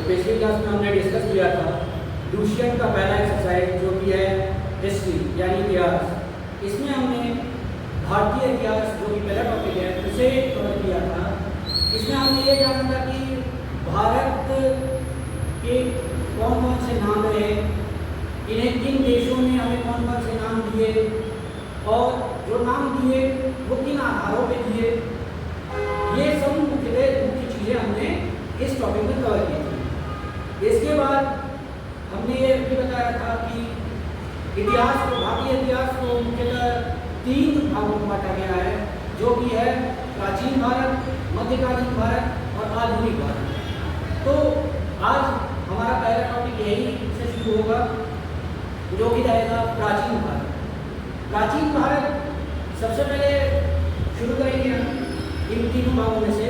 पिछली क्लास में हमने डिस्कस किया था लूशियन का पहला एक्सरसाइज जो कि है हिस्ट्री यानी इतिहास। इसमें हमने भारतीय इतिहास जो कि पहला टॉपिक है उसे कवर किया था। इसमें हमने ये जाना था कि भारत के कौन कौन से नाम रहे, इन्हें किन देशों ने हमें कौन कौन से नाम दिए और जो नाम दिए वो किन आधारों पे दिए, ये सब मुख्य चीज़ें हमने इस टॉपिक में कवर की थी। इसके बाद हमने ये भी बताया था कि इतिहास को, भारतीय इतिहास को मुख्यतः 3 भागों में बांटा गया है, जो कि है प्राचीन भारत, मध्यकालीन भारत और आधुनिक भारत। तो आज हमारा पहला टॉपिक यही से शुरू होगा जो कि रहेगा प्राचीन भारत। प्राचीन भारत सबसे पहले शुरू करेंगे हम इन 3 भागों में से।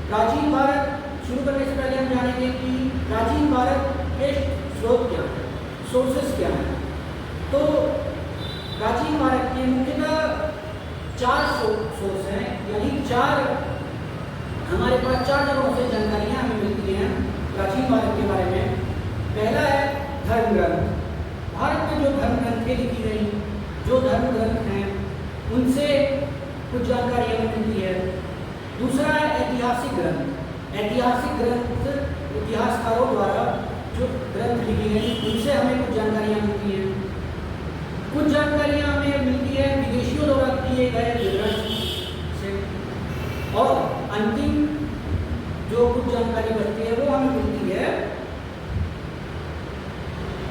प्राचीन भारत शुरू करने से पहले हम जानेंगे कि प्राचीन भारत के स्रोत क्या हैं, सोर्सेस क्या हैं। तो प्राचीन भारत के मुख्यतः 4 सोर्स हैं, यानी 4 हमारे पास 4 जगहों से जानकारियाँ हमें मिलती हैं प्राचीन भारत के बारे में। पहला है धर्म ग्रंथ। भारत में जो धर्म ग्रंथें लिखी गई, जो धर्म ग्रंथ हैं उनसे कुछ जानकारी हमें मिलती है। दूसरा है ऐतिहासिक ग्रंथ। ऐतिहासिक ग्रंथ इतिहासकारों द्वारा जो ग्रंथ लिखी गई उनसे हमें कुछ जानकारियाँ मिलती हैं। कुछ जानकारियाँ हमें मिलती है विदेशियों द्वारा किए गए विवरण से, और अंतिम जो कुछ जानकारी बचती है वो हमें मिलती है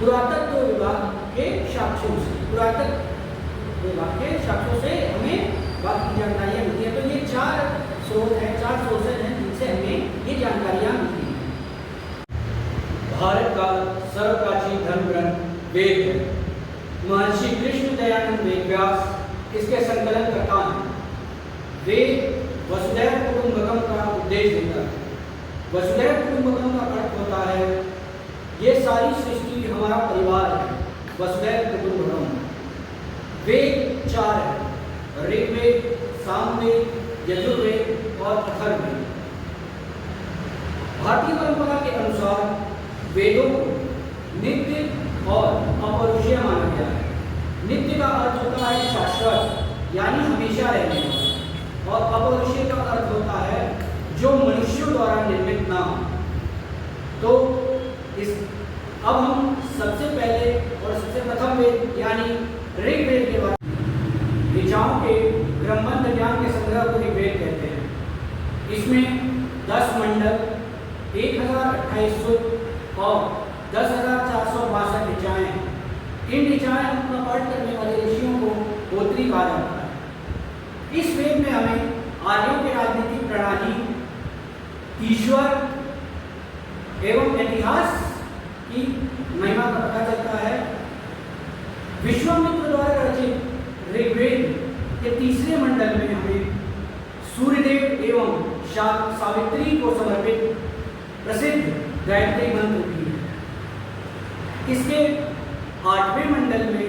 पुरातत्व विभाग के साक्ष्यों से। पुरातत्व विभाग के साक्ष्यों से हमें बाकी जानकारियाँ मिलती है। तो ये 4 स्रोत हैं, 4 सोर्सेज हैं जिनसे हमें ये जानकारियाँ मिलती हैं। भारत का सर्वप्राचीन धर्म ग्रंथ वेद है। महर्षि कृष्ण दयानंद वेद व्यास इसके संकलन करता है। वेद वसुधैव कुटुंबकम का उपदेश देता है। वसुधैव कुटुंबकम का अर्थ होता है ये सारी सृष्टि हमारा परिवार है, वसुधैव कुटुंबकम। वेद 4 है, ऋग्वेद, सामवेद, यजुर्वेद और अथर्ववेद। भारतीय परंपरा के अनुसार वेदों को नित्य और अपौरुषीय माना गया है। नित्य का अर्थ होता है शाश्वत यानी हमेशा रहने वाला, और अपौरुषीय का अर्थ होता है जो मनुष्यों द्वारा निर्मित ना हो। तो अब हम सबसे पहले और सबसे प्रथम वेद यानी ऋग्वेद के बारे में, ऋचाओं के क्रमबद्ध ज्ञान के संग्रह को ऋग्वेद कहते हैं। इसमें 10 मंडल, 1028 सूक्त और 10,462 ऋचाएँ हैं। इन ऋचाएँ अपना पाठ करने वाले ऋषियों को गोत्री कहा जाता है। इस वेद में हमें आर्यों की राजनीतिक प्रणाली, ईश्वर एवं इतिहास की महिमा का पता चलता है। विश्वामित्र द्वारा रचित ऋग्वेद के 3रे मंडल में हमें सूर्यदेव एवं सावित्री को समर्पित प्रसिद्ध गायत्री मंत्र भी है। इसके 8वें मंडल में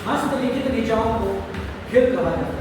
हस्तलिखित ऋचाओं को खिल कहा जाता है।